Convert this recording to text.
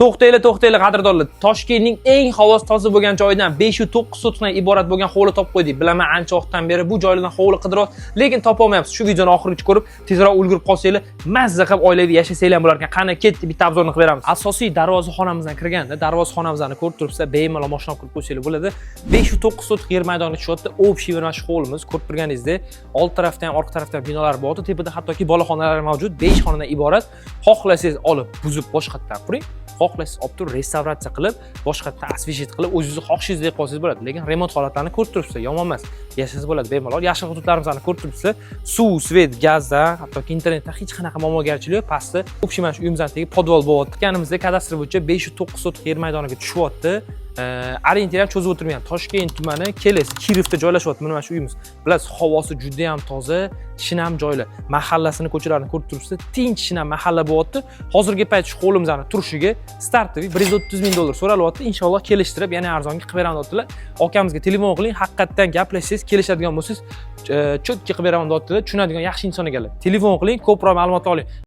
To'xtanglar qadrdonlar. Toshkentning eng havosi toza bo'lgan joyidan 509 sotixdan iborat bo'lgan hovli topib qo'ydik. Bilaman, ancha vaqtdan beri bu joylardan hovli qidiryapmiz, lekin topa olmayapmiz. Shu videoni oxirigacha ko'rib, tezroq ulgurib qolsanglar, mazza qilib oilaviy yashasanglar bo'lar ekan. Qani ketdi, bitta obzorni qilib beramiz. Asosiy darvozaxonamizdan kirganda, darvozaxonamizni ko'rib turibsizlar, bemalol mashina olib kirib qo'ysanglar bo'ladi. 509 sotix yer maydoniga tushyapti. Общий mana shu hovlimiz. Ko'rib turganingizdek, old tarafda ham, orqa tarafda ham binolar bor. Tepada hattoki boloxonalar mavjud. 5 xonadan iborat. Xohlasangiz olib, buzib boshqatdan quring. Xohlasangiz olib turib restavratsiya qilib, boshqatdan osvejit qilib, o'zingizni xohishingizdek qilsangiz bo'ladi. Lekin remont holatlarini ko'rib turibsizlar, yomon emas. Yashasangiz bo'ladi bemalol. Yashil hududlarimizni ko'rib turibsizlar. Suv, svet, gazda, hattoki internetda hech qanaqa muammogarchilik yo'q. Pastda общий mana shu uyimizdan tegi podval bo'lyapti. Kanimizda kadastr bo'yicha 509 sotix yer maydoniga tushyapti. Orientir ham cho'zib o'tirmayman. Toshkent tumani, Keles, Kirovda joylashyapti. Mana shu uyimiz. Bilasiz, havosi juda ham toza, shinam joylar. Mahallasini, ko'chalarini ko'rib turibsiz. Tinch shinam mahalla bo'lyapti. Hozirgi payt shu hovlimizning turishiga startoviy 130 ming dollar so'ralyapti. Inshaalloh kelishtirib, yana arzonga qilib beraman deyaptilar. Akamizga telefon qiling, haqiqatdan gaplashsangiz, kelishadigan bo'lsangiz, cho'tki qilib beraman deyaptilar. Tushunadigan yaxshi inson ekanlar. Telefon qiling, ko'proq ma'lumot oling.